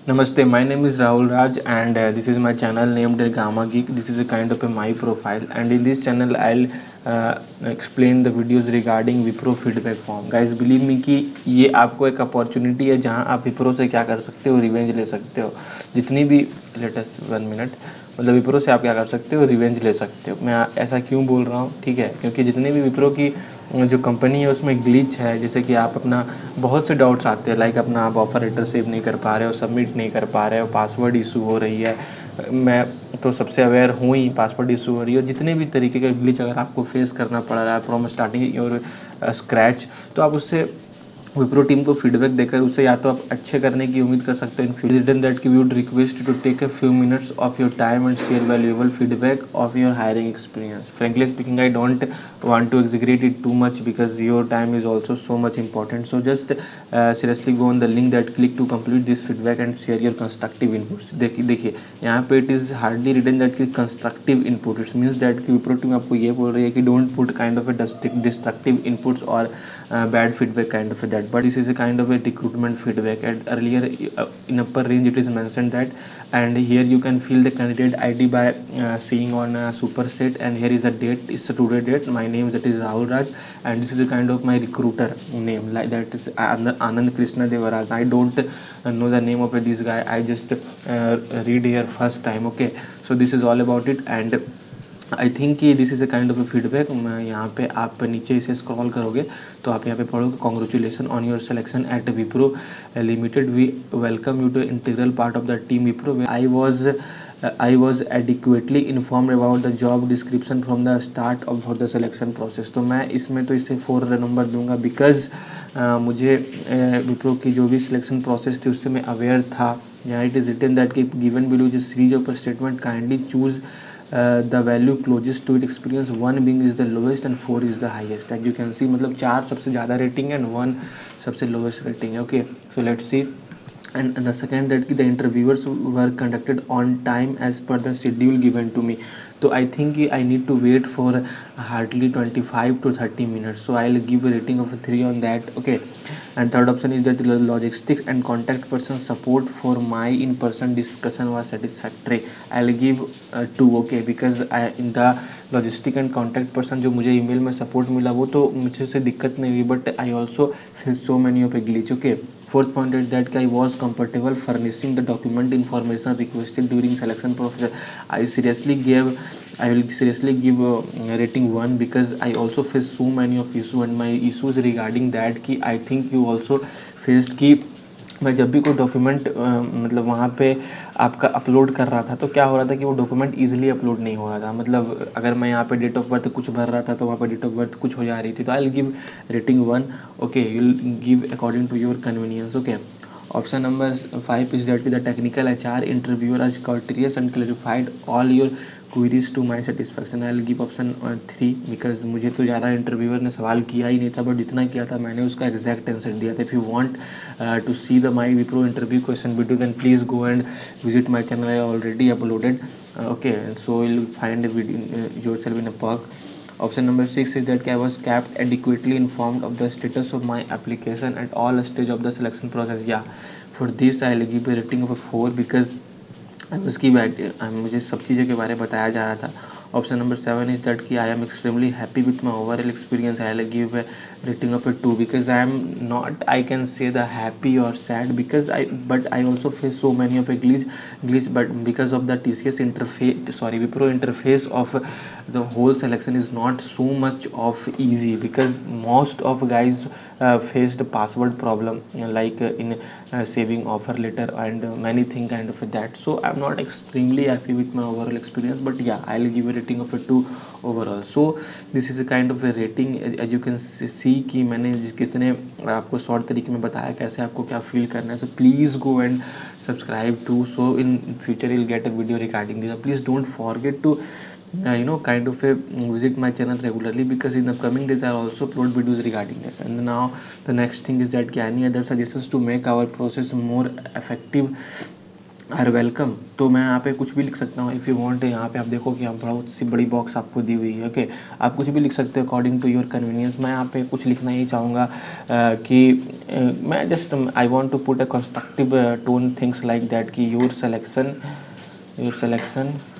Namaste, my name is Rahul Raj and this is my channel named Gamma Geek. This is a kind of a my profile, and in this channel I'll explain the videos regarding Wipro feedback form. Guys, believe me कि ये आपको एक opportunity है जहां आप विप्रो से क्या कर सकते हो, रिवेंज ले सकते हो. जितनी भी लेटेस्ट 1 मिनट, मतलब विप्रो से आप क्या कर सकते हो, रिवेंज ले सकते हो. मैं ऐसा क्यों बोल रहा हूँ, ठीक है, क्योंकि जितने भी विप्रो की जो कंपनी है उसमें ग्लिच है. जैसे कि आप अपना बहुत से डाउट्स आते हैं, लाइक अपना आप ऑफर लेटर सेव नहीं कर पा रहे हो, सबमिट नहीं कर पा रहे हो, पासवर्ड इशू हो रही है. मैं तो सबसे अवेयर हूँ ही, पासवर्ड इशू हो रही है. जितने भी तरीके का ग्लिच अगर आपको फेस करना पड़ रहा है फ्रॉम स्टार्टिंग योर स्क्रैच, तो आप उससे विप्रो टीम को फीडबैक देकर उससे या तो आप अच्छे करने की उम्मीद कर सकते हो इन फ्यूचर. रिटन दैट की we would request to take a few minutes of your time and share valuable feedback of your hiring experience. Frankly speaking, I don't want to exaggerate it too much because your time is also so much important. So just seriously go on the link that click to complete this feedback and share your constructive inputs. देखिए यहाँ पे it is hardly written that कि constructive input. It means that कि Wipro team आपको ये बोल रही है कि don't put kind of a destructive inputs or bad feedback kind of that, but this is a kind of a recruitment feedback. And earlier in upper range it is mentioned that, and here you can fill the candidate id by seeing on superset, and here is a date, it's a today date. My name, that is Rahul Raj, and this is a kind of my recruiter name, like that is Anand Krishna Devaraj. I don't know the name of this guy, I just read here first time. Okay, so this is all about it. And I think कि this is a kind of a feedback. मैं यहाँ पे आप नीचे इसे scroll करोगे तो आप यहाँ पे पढ़ोगे congratulation on your selection at Wipro limited. We welcome you to integral part of the team Wipro. I was adequately informed about the job description from the start of for the selection process. तो मैं इसमें तो इसे 4 number दूंगा because मुझे विप्रो की जो भी सिलेक्शन प्रोसेस थी उससे मैं अवेयर था. यहाँ इट इज़ रिटन दैट की गिवन बिलो जो series of statement kindly choose the value closest to its experience, 1 being is the lowest and 4 is the highest. As you can see, मतलब 4 सबसे ज़्यादा रेटिंग है and 1 सबसे lowest rating है. Okay, so let's see. And the second that the interviewers were conducted on time as per the schedule given to me. So I think I need to wait for hardly 25 to 30 minutes, so I'll give a rating of a 3 on that. Okay, and third option is that the logistics and contact person support for my in person discussion was satisfactory. I'll give 2. Okay, because in the logistic and contact person जो मुझे email में support मिला वो तो मुझे से दिक्कत नहीं हुई, but I also face so many of A glitch. Okay, fourth point is that I was comfortable furnishing the document information requested during selection process. I seriously give I will seriously give rating 1 because I also face so many of issue, and my issues regarding that कि I think you also faced कि मैं जब भी कोई document मतलब वहाँ पे आपका अपलोड कर रहा था तो क्या हो रहा था कि वो डॉक्यूमेंट ईजिली अपलोड नहीं हो रहा था. मतलब अगर मैं यहाँ पे डेट ऑफ बर्थ कुछ भर रहा था तो वहाँ पे डेट ऑफ बर्थ कुछ हो जा रही थी. तो I will give rating 1. Okay, you will give according to your convenience. Okay, option number 5 is that the technical HR interviewer has courteous and clarified all your queries to my satisfaction. I will give option 3 because मुझे तो ज़्यादा interviewer ने सवाल किया ही नहीं था, but जितना किया था मैंने उसका एग्जैक्ट आंसर दिया था. If you want to see the my Wipro interview question video, then please go and visit my channel. I already uploaded. Okay, so you'll find a video yourself in a park. Option number 6 is that I was kept adequately informed of the status of my application at all stage of the selection process. Yeah, for this I'll give a rating of a 4 because उसकी मुझे सब चीज़ों के बारे में बताया जा रहा था. ऑप्शन नंबर 7 इज दैट कि I am extremely happy with my overall experience. I will give rating of a 2 because I am not, I can say, the happy or sad because I also face so many of a glitch, but because of the TCS interface, sorry, Wipro interface of the whole selection is not so much of easy because most of guys faced password problem like in saving offer letter and many things kind of that. So I'm not extremely happy with my overall experience, but yeah, I'll give a rating of a 2 overall. So this is a kind of a rating. as you can see कि मैंने कितने आपको short तरीके में बताया कैसे आपको क्या फील करना है. So please go and subscribe to, so in future you'll get a video regarding this. Please don't forget to kind of visit my channel regularly because in the coming days I'll also upload videos regarding this. And now the next thing is that any other suggestions to make our process more effective, are welcome, तो मैं यहाँ पे कुछ भी लिख सकता हूँ। If you want, यहाँ पे आप देखो कि यहाँ बहुत सी बड़ी बॉक्स आपको दी हुई है। ओके, आप कुछ भी लिख सकते हो अकॉर्डिंग टू योर कन्वीनियंस। मैं यहाँ पे कुछ लिखना ही चाहूँगा कि मैं just I want to put a constructive tone things like that कि your selection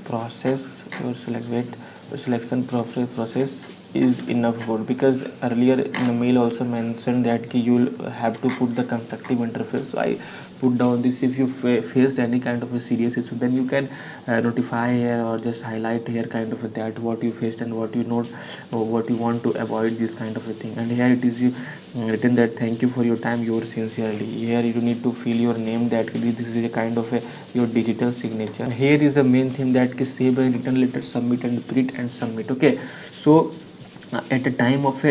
process your select wait your selection process is enough good, because earlier in the mail also mentioned that ki you will have to put the constructive interface. So I put down this. If you face any kind of a serious issue, then you can notify here or just highlight here kind of a that what you faced and what you know, or what you want to avoid, this kind of a thing. And here it is written that thank you for your time, yours sincerely. Here you need to fill your name, that this is a kind of a your digital signature. Here is the main thing that save a written letter, submit and print and submit. Okay, so at the time of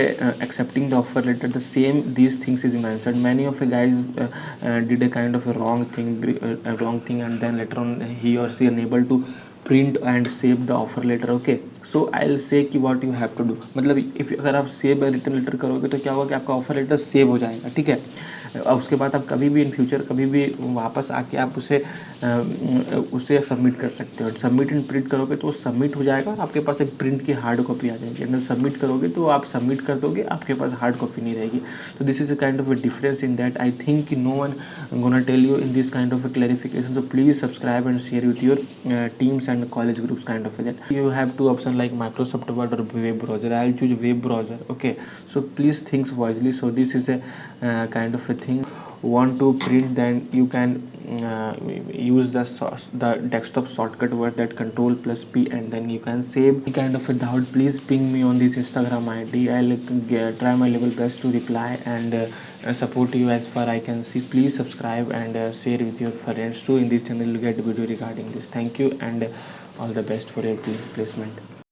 accepting the offer letter, the same these things is mentioned. Many of a guys did a kind of a wrong thing, and then later on he or she unable to print and save the offer letter. Okay, so I'll say कि what you have to do, मतलब if अगर आप save return letter करोगे तो क्या होगा कि आपका ऑफर लेटर सेव हो जाएगा। ठीक है, और उसके बाद आप कभी भी इन फ्यूचर कभी भी वापस आके आप उसे सबमिट कर सकते हो। सबमिट एंड प्रिंट करोगे तो वो सबमिट हो जाएगा और आपके पास एक प्रिंट की हार्ड कॉपी आ जाएगी। अगर सबमिट करोगे तो आप सबमिट कर दोगे, आपके पास हार्ड कॉपी नहीं रहेगी। तो this is a kind of a difference in that. I think no one gonna tell you in this kind of a clarification. So please subscribe and share with your teams and college groups kind of that. You have two options like Microsoft Word or web browser. I'll choose web browser. Okay, so please think wisely. So this is a kind of a thing. Want to print, then you can use the desktop shortcut word, that control plus P, and then you can save. Any kind of a doubt, please ping me on this Instagram ID. I'll try my level best to reply and support you as far I can see. Please subscribe and share with your friends too. In this channel you get video regarding this. Thank you, and all the best for your placement.